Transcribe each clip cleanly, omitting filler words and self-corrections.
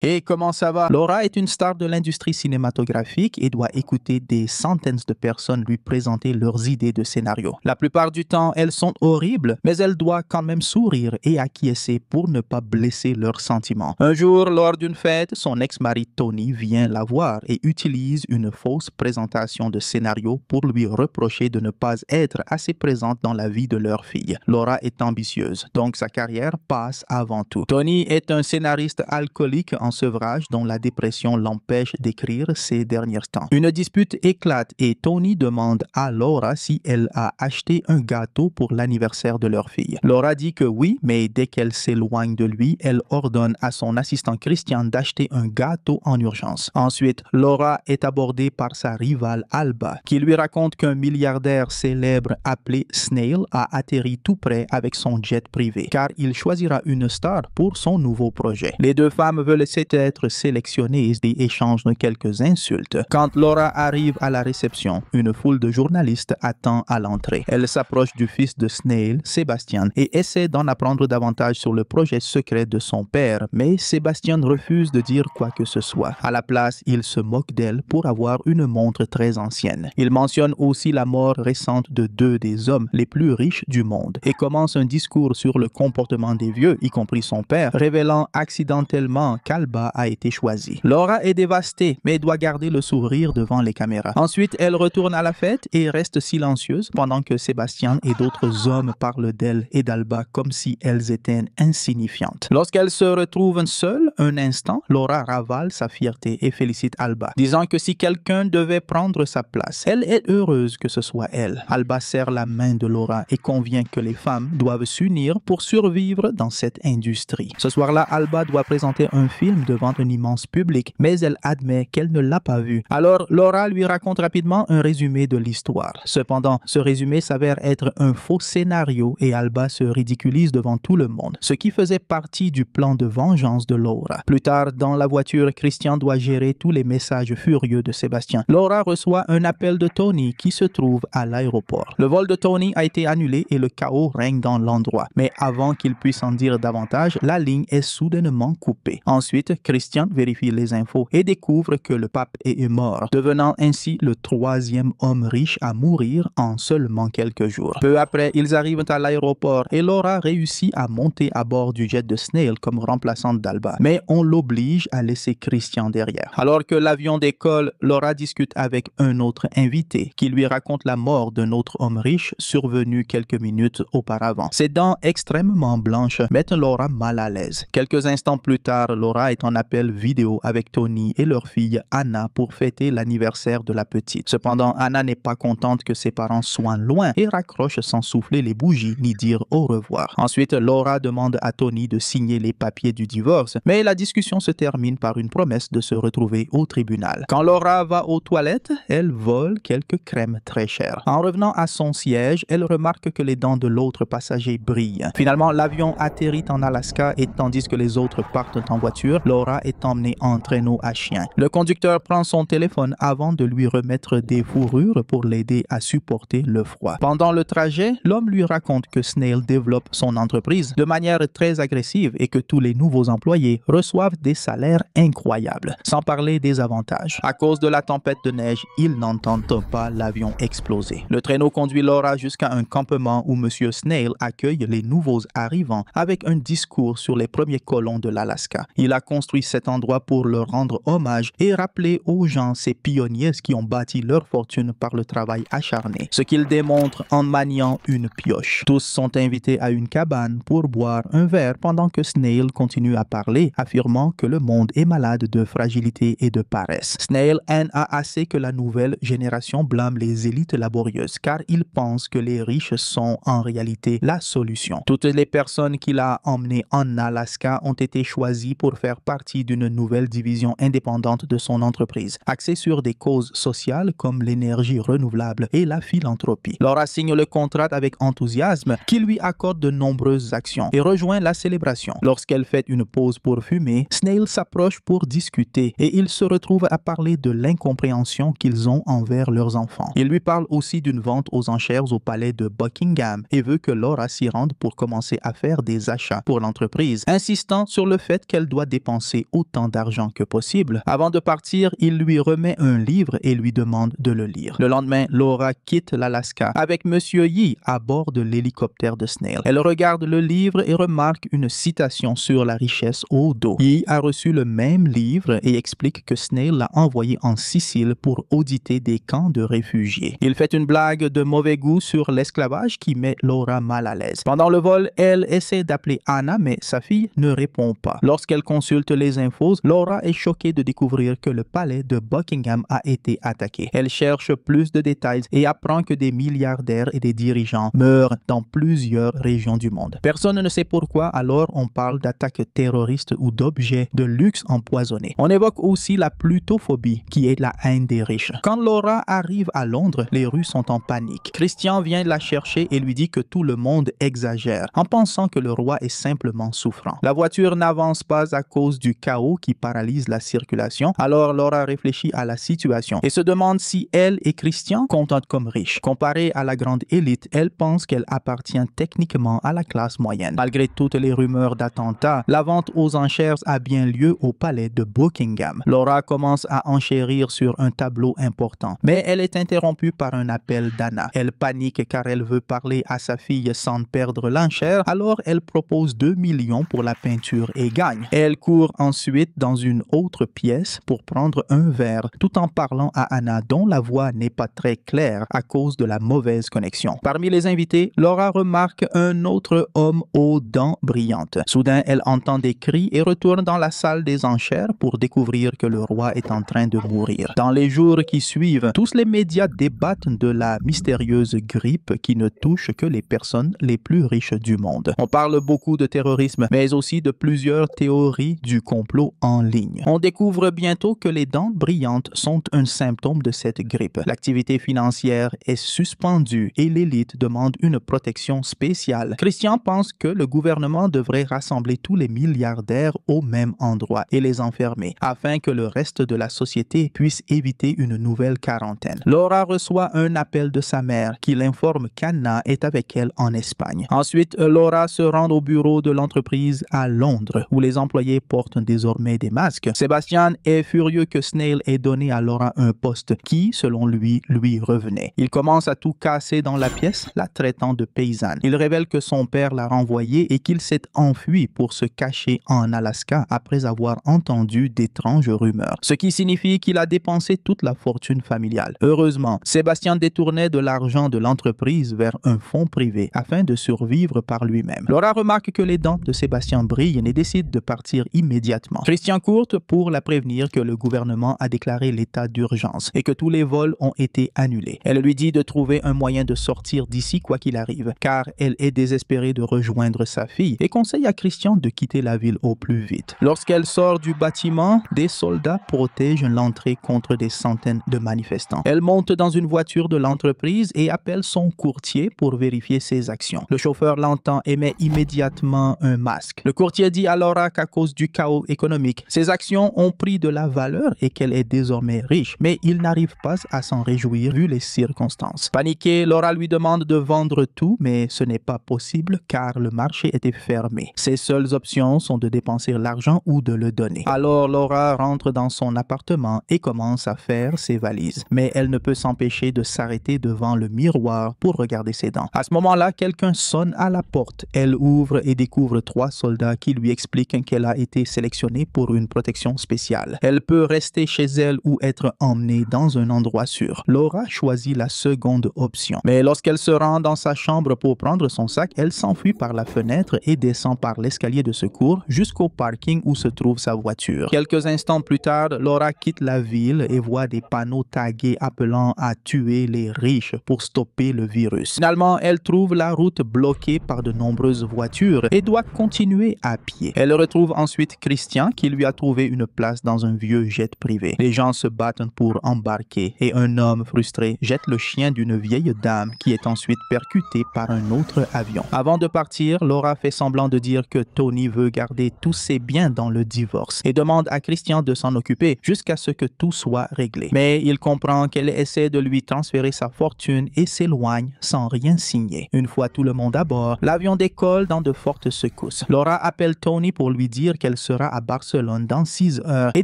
Et comment ça va? Laura est une star de l'industrie cinématographique et doit écouter des centaines de personnes lui présenter leurs idées de scénario. La plupart du temps, elles sont horribles, mais elle doit quand même sourire et acquiescer pour ne pas blesser leurs sentiments. Un jour, lors d'une fête, son ex-mari Tony vient la voir et utilise une fausse présentation de scénario pour lui reprocher de ne pas être assez présente dans la vie de leur fille. Laura est ambitieuse, donc sa carrière passe avant tout. Tony est un scénariste alcoolique en sevrage dont la dépression l'empêche d'écrire ces derniers temps. Une dispute éclate et Tony demande à Laura si elle a acheté un gâteau pour l'anniversaire de leur fille. Laura dit que oui, mais dès qu'elle s'éloigne de lui, elle ordonne à son assistant Christian d'acheter un gâteau en urgence. Ensuite, Laura est abordée par sa rivale Alba, qui lui raconte qu'un milliardaire célèbre appelé Snail a atterri tout près avec son jet privé, car il choisira une star pour son nouveau projet. Les deux femmes veulent être sélectionnées et échangent quelques insultes. Quand Laura arrive à la réception, une foule de journalistes attend à l'entrée. Elle s'approche du fils de Snail, Sébastien, et essaie d'en apprendre davantage sur le projet secret de son père, mais Sébastien refuse de dire quoi que ce soit. À la place, il se moque d'elle pour avoir une montre très ancienne. Il mentionne aussi la mort récente de deux des hommes les plus riches du monde et commence un discours sur le comportement des vieux, y compris son père, révélant accidentellement qu'Alba a été choisie. Laura est dévastée, mais doit garder le sourire devant les caméras. Ensuite, elle retourne à la fête et reste silencieuse pendant que Sébastien et d'autres hommes parlent d'elle et d'Alba comme si elles étaient insignifiantes. Lorsqu'elle se retrouve seule un instant, Laura ravale sa fierté et félicite Alba, disant que si quelqu'un devait prendre sa place, elle est heureuse que ce soit elle. Alba serre la main de Laura et convient que les femmes doivent s'unir pour survivre dans cette industrie. Ce soir-là, Alba doit présenter un film devant un immense public, mais elle admet qu'elle ne l'a pas vu. Alors, Laura lui raconte rapidement un résumé de l'histoire. Cependant, ce résumé s'avère être un faux scénario et Alba se ridiculise devant tout le monde, ce qui faisait partie du plan de vengeance de Laura. Plus tard, dans la voiture, Christian doit gérer tous les messages furieux de Sébastien. Laura reçoit un appel de Tony qui se trouve à l'aéroport. Le vol de Tony a été annulé et le chaos règne dans l'endroit. Mais avant qu'il puisse en dire davantage, la ligne est soudainement coupée. Ensuite, Christian vérifie les infos et découvre que le pape est mort, devenant ainsi le troisième homme riche à mourir en seulement quelques jours. Peu après, ils arrivent à l'aéroport et Laura réussit à monter à bord du jet de Snail comme remplaçante d'Alba. Mais on l'oblige à laisser Christian derrière. Alors que l'avion décolle, Laura discute avec un autre invité qui lui raconte la mort d'un autre homme riche survenu quelques minutes auparavant. Ses dents extrêmement blanches mettent Laura mal à l'aise. Quelques instants plus tard, Laura est en appel vidéo avec Tony et leur fille Anna pour fêter l'anniversaire de la petite. Cependant, Anna n'est pas contente que ses parents soient loin et raccroche sans souffler les bougies ni dire au revoir. Ensuite, Laura demande à Tony de signer les papiers du divorce, mais la discussion se termine par une promesse de se retrouver au tribunal. Quand Laura va aux toilettes, elle vole quelques crèmes très chères. En revenant à son siège, elle remarque que les dents de l'autre passager brillent. Finalement, l'avion atterrit en Alaska et tandis que les autres partent en voiture, Laura est emmenée en traîneau à chien. Le conducteur prend son téléphone avant de lui remettre des fourrures pour l'aider à supporter le froid. Pendant le trajet, l'homme lui raconte que Snail développe son entreprise de manière très agressive et que tous les nouveaux employés reçoivent des salaires incroyables, sans parler des avantages. À cause de la tempête de neige, ils n'entendent pas l'avion exploser. Le traîneau conduit Laura jusqu'à un campement où Monsieur Snail accueille les nouveaux arrivants avec un discours sur les premiers colons de l'Alaska. Il a construit cet endroit pour leur rendre hommage et rappeler aux gens ces pionniers qui ont bâti leur fortune par le travail acharné, ce qu'il démontre en maniant une pioche. Tous sont invités à une cabane pour boire un verre pendant que Snail continue à parler, affirmant que le monde est malade de fragilité et de paresse. Snail en a assez que la nouvelle génération blâme les élites laborieuses car il pense que les riches sont en réalité la solution. Toutes les personnes qu'il a emmenées en Alaska ont été choisies pour faire partie d'une nouvelle division indépendante de son entreprise, axée sur des causes sociales comme l'énergie renouvelable et la philanthropie. Laura signe le contrat avec enthousiasme qui lui accorde de nombreuses actions et rejoint la célébration. Lorsqu'elle fait une pause pour fumer, Snail s'approche pour discuter et ils se retrouvent à parler de l'incompréhension qu'ils ont envers leurs enfants. Il lui parle aussi d'une vente aux enchères au palais de Buckingham et veut que Laura s'y rende pour commencer à faire des achats pour l'entreprise, insistant sur le fait qu'elle doit dépenser amasser autant d'argent que possible. Avant de partir, il lui remet un livre et lui demande de le lire. Le lendemain, Laura quitte l'Alaska avec Monsieur Yi à bord de l'hélicoptère de Snail. Elle regarde le livre et remarque une citation sur la richesse au dos. Yi a reçu le même livre et explique que Snail l'a envoyé en Sicile pour auditer des camps de réfugiés. Il fait une blague de mauvais goût sur l'esclavage qui met Laura mal à l'aise. Pendant le vol, elle essaie d'appeler Anna, mais sa fille ne répond pas. Lorsqu'elle consulte les infos, Laura est choquée de découvrir que le palais de Buckingham a été attaqué. Elle cherche plus de détails et apprend que des milliardaires et des dirigeants meurent dans plusieurs régions du monde. Personne ne sait pourquoi, alors on parle d'attaques terroristes ou d'objets de luxe empoisonnés. On évoque aussi la plutophobie, qui est la haine des riches. Quand Laura arrive à Londres, les rues sont en panique. Christian vient la chercher et lui dit que tout le monde exagère, en pensant que le roi est simplement souffrant. La voiture n'avance pas à cause du chaos qui paralyse la circulation, alors Laura réfléchit à la situation et se demande si elle et Christian comptent comme riches. Comparée à la grande élite, elle pense qu'elle appartient techniquement à la classe moyenne. Malgré toutes les rumeurs d'attentats, la vente aux enchères a bien lieu au palais de Buckingham. Laura commence à enchérir sur un tableau important, mais elle est interrompue par un appel d'Anna. Elle panique car elle veut parler à sa fille sans perdre l'enchère, alors elle propose 2 millions pour la peinture et gagne. Elle court ensuite dans une autre pièce pour prendre un verre, tout en parlant à Anna dont la voix n'est pas très claire à cause de la mauvaise connexion. Parmi les invités, Laura remarque un autre homme aux dents brillantes. Soudain, elle entend des cris et retourne dans la salle des enchères pour découvrir que le roi est en train de mourir. Dans les jours qui suivent, tous les médias débattent de la mystérieuse grippe qui ne touche que les personnes les plus riches du monde. On parle beaucoup de terrorisme, mais aussi de plusieurs théories du complot en ligne. On découvre bientôt que les dents brillantes sont un symptôme de cette grippe. L'activité financière est suspendue et l'élite demande une protection spéciale. Christian pense que le gouvernement devrait rassembler tous les milliardaires au même endroit et les enfermer, afin que le reste de la société puisse éviter une nouvelle quarantaine. Laura reçoit un appel de sa mère qui l'informe qu'Anna est avec elle en Espagne. Ensuite, Laura se rend au bureau de l'entreprise à Londres, où les employés portent désormais des masques. Sébastien est furieux que Snail ait donné à Laura un poste qui, selon lui revenait. Il commence à tout casser dans la pièce, la traitant de paysanne. Il révèle que son père l'a renvoyé et qu'il s'est enfui pour se cacher en Alaska après avoir entendu d'étranges rumeurs, ce qui signifie qu'il a dépensé toute la fortune familiale. Heureusement, Sébastien détournait de l'argent de l'entreprise vers un fonds privé afin de survivre par lui-même. Laura remarque que les dents de Sébastien brillent et décide de partir immédiatement. Christian court pour la prévenir que le gouvernement a déclaré l'état d'urgence et que tous les vols ont été annulés. Elle lui dit de trouver un moyen de sortir d'ici quoi qu'il arrive, car elle est désespérée de rejoindre sa fille et conseille à Christian de quitter la ville au plus vite. Lorsqu'elle sort du bâtiment, des soldats protègent l'entrée contre des centaines de manifestants. Elle monte dans une voiture de l'entreprise et appelle son courtier pour vérifier ses actions. Le chauffeur l'entend et met immédiatement un masque. Le courtier dit à Laura qu'à cause du chaos économique, ses actions ont pris de la valeur et qu'elle est désormais riche, mais il n'arrive pas à s'en réjouir vu les circonstances. Paniquée, Laura lui demande de vendre tout, mais ce n'est pas possible car le marché était fermé. Ses seules options sont de dépenser l'argent ou de le donner. Alors Laura rentre dans son appartement et commence à faire ses valises, mais elle ne peut s'empêcher de s'arrêter devant le miroir pour regarder ses dents. À ce moment-là, quelqu'un sonne à la porte. Elle ouvre et découvre 3 soldats qui lui expliquent qu'elle a été sélectionnée pour une protection spéciale. Elle peut rester chez elle ou être emmenée dans un endroit sûr. Laura choisit la seconde option. Mais lorsqu'elle se rend dans sa chambre pour prendre son sac, elle s'enfuit par la fenêtre et descend par l'escalier de secours jusqu'au parking où se trouve sa voiture. Quelques instants plus tard, Laura quitte la ville et voit des panneaux tagués appelant à tuer les riches pour stopper le virus. Finalement, elle trouve la route bloquée par de nombreuses voitures et doit continuer à pied. Elle retrouve ensuite Christian qui lui a trouvé une place dans un vieux jet privé. Les gens se battent pour embarquer et un homme frustré jette le chien d'une vieille dame qui est ensuite percutée par un autre avion. Avant de partir, Laura fait semblant de dire que Tony veut garder tous ses biens dans le divorce et demande à Christian de s'en occuper jusqu'à ce que tout soit réglé. Mais il comprend qu'elle essaie de lui transférer sa fortune et s'éloigne sans rien signer. Une fois tout le monde à bord, l'avion décolle dans de fortes secousses. Laura appelle Tony pour lui dire qu'elle sera à Barcelone dans 6 heures et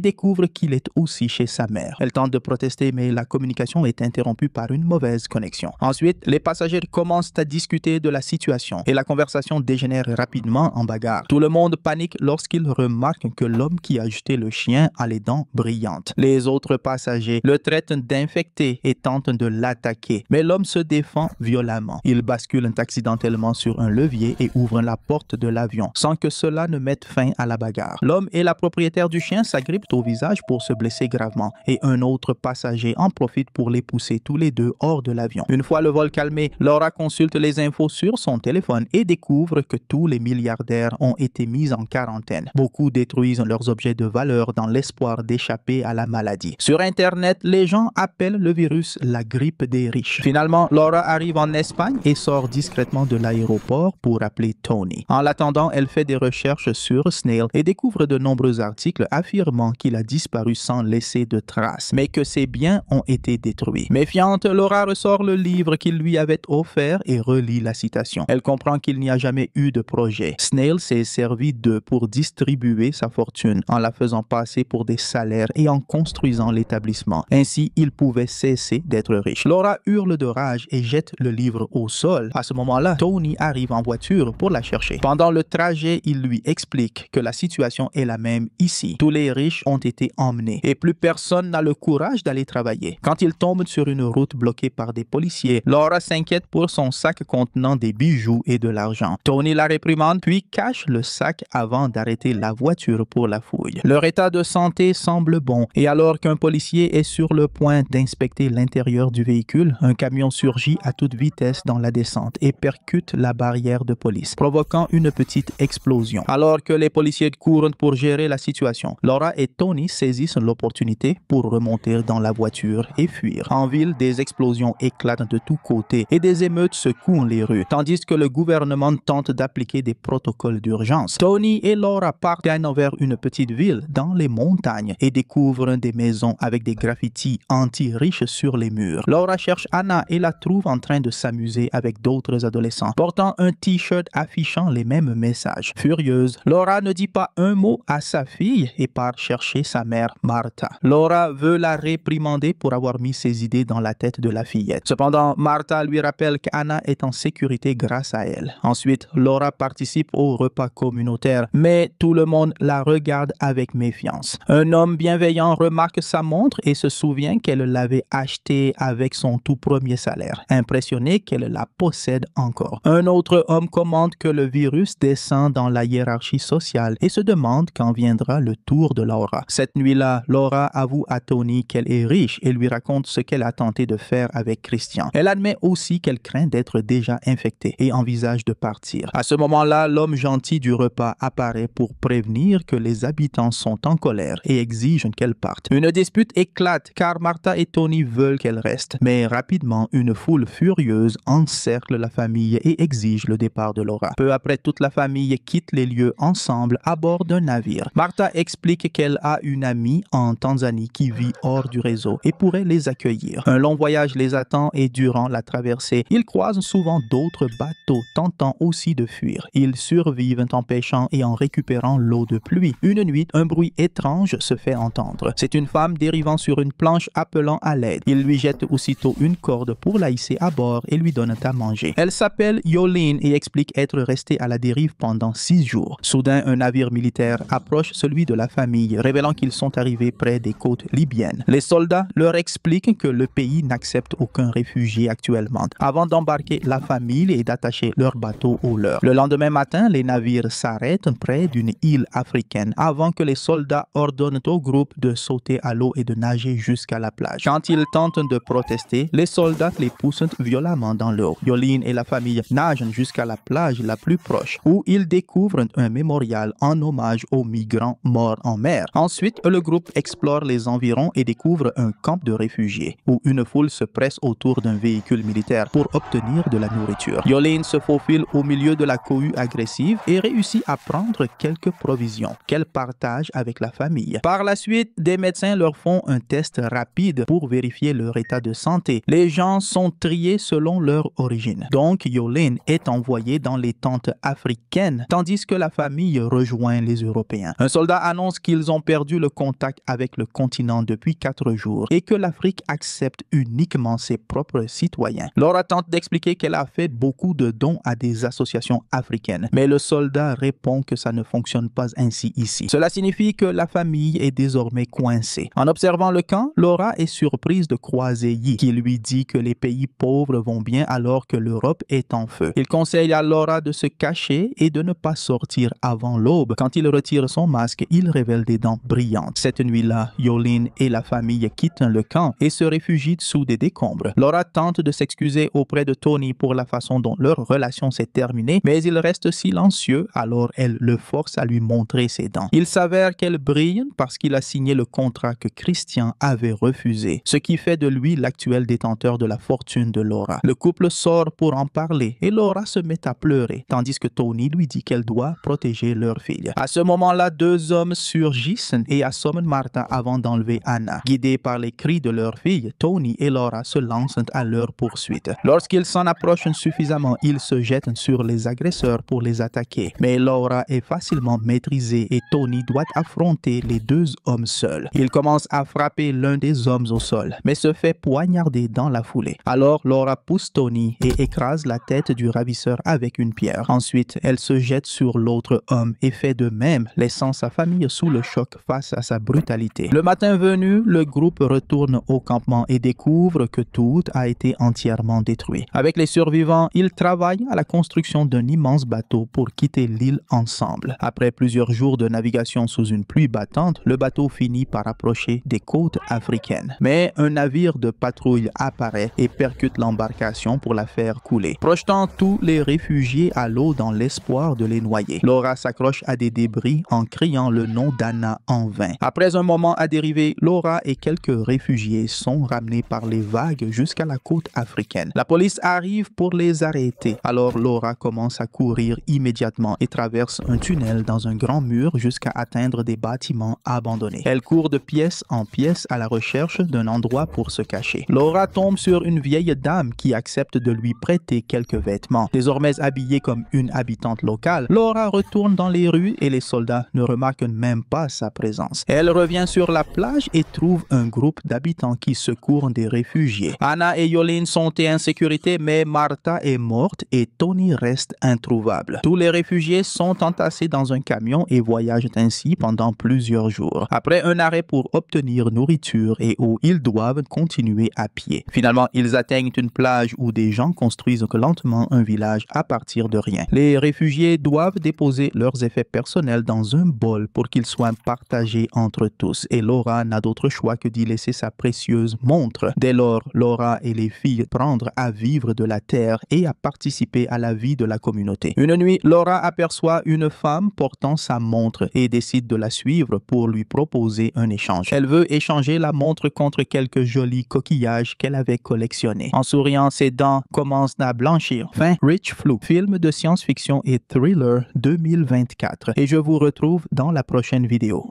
découvre qu'il est aussi chez sa mère. Elle tente de protester, mais la communication est interrompue par une mauvaise connexion. Ensuite, les passagers commencent à discuter de la situation et la conversation dégénère rapidement en bagarre. Tout le monde panique lorsqu'il remarque que l'homme qui a jeté le chien a les dents brillantes. Les autres passagers le traitent d'infecté et tentent de l'attaquer, mais l'homme se défend violemment. Il bascule accidentellement sur un levier et ouvre la porte de l'avion, sans que cela ne mette fin à la bagarre. L'homme et la propriétaire du chien s'agrippent au visage pour se blesser gravement, et un autre passager en profite pour les pousser tous les deux hors de l'avion. Une fois le vol calmé, Laura consulte les infos sur son téléphone et découvre que tous les milliardaires ont été mis en quarantaine. Beaucoup détruisent leurs objets de valeur dans l'espoir d'échapper à la maladie. Sur Internet, les gens appellent le virus la grippe des riches. Finalement, Laura arrive en Espagne et sort discrètement de l'aéroport pour appeler Tony. En l'attendant, elle fait des recherches sur Snail et découvre de nombreux articles affirmant qu'il a disparu sans laisser de traces, mais que ses biens ont été détruits. Méfiante, Laura ressort le livre qu'il lui avait offert et relit la citation. Elle comprend qu'il n'y a jamais eu de projet. Snail s'est servi d'eux pour distribuer sa fortune en la faisant passer pour des salaires et en construisant l'établissement. Ainsi, il pouvait cesser d'être riche. Laura hurle de rage et jette le livre au sol. À ce moment-là, Tony arrive en voiture pour la chercher. Pendant le trajet, il lui explique que la situation est la même ici. Tous les riches ont été emmenés et plus personne n'a le courage d'aller travailler. Quand il tombe sur une route bloquée par des policiers, Laura s'inquiète pour son sac contenant des bijoux et de l'argent. Tony la réprimande puis cache le sac avant d'arrêter la voiture pour la fouille. Leur état de santé semble bon et alors qu'un policier est sur le point d'inspecter l'intérieur du véhicule, un camion surgit à toute vitesse dans la descente et percute la barrière de police, provoquant une petite explosion. Alors que les policiers courent pour gérer la situation, Laura et Tony saisissent l'opportunité pour remonter dans la voiture et fuir. En ville, des explosions éclatent de tous côtés et des émeutes secouent les rues, tandis que le gouvernement tente d'appliquer des protocoles d'urgence. Tony et Laura partent vers une petite ville dans les montagnes et découvrent des maisons avec des graffitis anti-riches sur les murs. Laura cherche Anna et la trouve en train de s'amuser avec d'autres adolescents, portant un t-shirt affichant les mêmes messages. Furieuse, Laura ne dit pas un mot à sa fille et part chercher sa mère Martha. Laura veut la réprimander pour avoir mis ses idées dans la tête de la fillette. Cependant, Martha lui rappelle qu'Anna est en sécurité grâce à elle. Ensuite, Laura participe au repas communautaire, mais tout le monde la regarde avec méfiance. Un homme bienveillant remarque sa montre et se souvient qu'elle l'avait achetée avec son tout premier salaire, impressionné qu'elle la possède encore. Un autre homme commente que le virus descend dans la hiérarchie sociale et se demande quand viendra le tour de Laura. Cette nuit-là, Laura avoue à Tony qu'elle est riche et lui raconte ce qu'elle a tenté de faire avec Christian. Elle admet aussi qu'elle craint d'être déjà infectée et envisage de partir. À ce moment-là, l'homme gentil du repas apparaît pour prévenir que les habitants sont en colère et exigent qu'elle parte. Une dispute éclate car Martha et Tony veulent qu'elle reste, mais rapidement, une foule furieuse encercle la famille et exige le départ de Laura. Peu après, toute la famille quitte les lieux ensemble à bord d'un navire. Martha explique qu'elle a une amie en Tanzanie qui vit hors du réseau et pourrait les accueillir. Un long voyage les attend et durant la traversée, ils croisent souvent d'autres bateaux tentant aussi de fuir. Ils survivent en pêchant et en récupérant l'eau de pluie. Une nuit, un bruit étrange se fait entendre. C'est une femme dérivant sur une planche appelant à l'aide. Il lui jette aussitôt une corde pour la hisser à bord et lui donne à manger. Elle s'appelle Yolene et explique être restée à la dérive pendant 6 jours. Soudain, un navire militaire approche celui de la famille, révélant qu'ils sont arrivés près des côtes libyennes. Les soldats leur expliquent que le pays n'accepte aucun réfugié actuellement, avant d'embarquer la famille et d'attacher leur bateau au leur. Le lendemain matin, les navires s'arrêtent près d'une île africaine avant que les soldats ordonnent au groupe de sauter à l'eau et de nager jusqu'à la plage. Quand ils tentent de protester, les soldats les poussent violemment dans l'eau. Yolene et la famille nagent jusqu'à la plage la plus proche où ils découvrent un mémorial en hommage aux migrants morts en mer. Ensuite, le groupe explore les environs et découvre un camp de réfugiés où une foule se presse autour d'un véhicule militaire pour obtenir de la nourriture. Yolene se faufile au milieu de la cohue agressive et réussit à prendre quelques provisions qu'elle partage avec la famille. Par la suite, des médecins leur font un test rapide pour vérifier leur état de santé. Les gens sont triés selon leur origine. Donc, Yolene est envoyée dans les tentes africaines, tandis que la famille rejoint les Européens. Un soldat annonce qu'ils ont perdu le contact avec le continent depuis 4 jours et que l'Afrique accepte uniquement ses propres citoyens. Laura tente d'expliquer qu'elle a fait beaucoup de dons à des associations africaines, mais le soldat répond que ça ne fonctionne pas ainsi ici. Cela signifie que la famille est désormais coincée. En observant le camp, Laura est surprise de croiser Yi, qui lui dit que les pays pauvres vont bien alors que l'Europe est en feu. Il conseille à Laura de se cacher et de ne pas sortir avant l'aube. Quand il retire son masque, il révèle des dents brillantes. Cette nuit-là, Yolene et la famille quittent le camp et se réfugient sous des décombres. Laura tente de s'excuser auprès de Tony pour la façon dont leur relation s'est terminée, mais il reste silencieux, alors elle le force à lui montrer ses dents. Il s'avère qu'elle brille parce qu'il a signé le contrat que Christian avait refusé, ce qui fait de lui l'actuel détenteur de la fortune de Laura. Le couple sort pour en parler et Laura se met à pleurer, tandis que Tony lui dit qu'elle doit protéger leur fille. À ce moment-là, 2 hommes surgissent et assomment Martha avant d'enlever Anna. Guidés par les cris de leur fille, Tony et Laura se lancent à leur poursuite. Lorsqu'ils s'en approchent suffisamment, ils se jettent sur les agresseurs pour les attaquer. Mais Laura est facilement maîtrisée et Tony doit affronter les 2 hommes seuls. Il commence à frapper l'un des hommes au sol, mais se fait poignarder dans la foulée. Alors Laura pousse Tony et écrase la tête du ravisseur avec une pierre. Ensuite, elle se jette sur l'autre homme et fait de même, laissant sa famille sous le choc face à sa brutalité. Le matin venu, le groupe retourne au campement et découvre que tout a été entièrement détruit. Avec les survivants, ils travaillent à la construction d'un immense bateau pour quitter l'île ensemble. Après plusieurs jours de navigation sous une pluie battante, le bateau finit par approcher des côtes africaines. Mais un navire de patrouille apparaît et percute l'embarcation pour la faire couler, projetant tous les réfugiés à l'eau dans l'espoir de les noyer. Laura s'accroche à des débris en criant le nom d'Anna en vain. Après un moment à dériver, Laura et quelques réfugiés sont ramenés par les vagues jusqu'à la côte africaine. La police arrive pour les arrêter. Alors Laura commence à courir immédiatement et traverse un tunnel dans un grand mur jusqu'à atteindre des bâtiments abandonnés. Elle court de pièce en pièce à la recherche d'un endroit pour se cacher. Laura tombe sur une vieille dame qui accepte de lui prêter quelques vêtements. Désormais habillée comme une habitante locale, Laura retourne dans les rues et les soldats ne remarquent même pas sa présence. Elle revient sur la plage et trouve un groupe d'habitants qui secourent des réfugiés. Anna et Yolene sont en sécurité, mais Martha est morte et Tony reste introuvable. Tous les réfugiés sont entassés dans un camion et voyagent ainsi pendant plusieurs jours. Après un arrêt pour obtenir nourriture et eau, ils doivent continuer à pied. Finalement, ils atteignent une plage où des gens construisent lentement un village à partir de rien. Les réfugiés doivent déposer leurs effets personnels dans un bol pour qu'ils soient partagés entre tous et Laura n'a d'autre choix que d'y laisser sa précieuse montre. Dès lors, Laura et les filles prendre à vivre de la terre et à participer à la vie de la communauté. Une nuit, Laura aperçoit une femme portant sa montre et décide de la suivre pour lui proposer un échange. Elle veut échanger la montre contre quelques jolis coquillages qu'elle avait collectionnés. En souriant, ses dents commencent à blanchir. Fin, Rich Flou, film de science-fiction et thriller 2024. Et je vous retrouve dans la prochaine vidéo.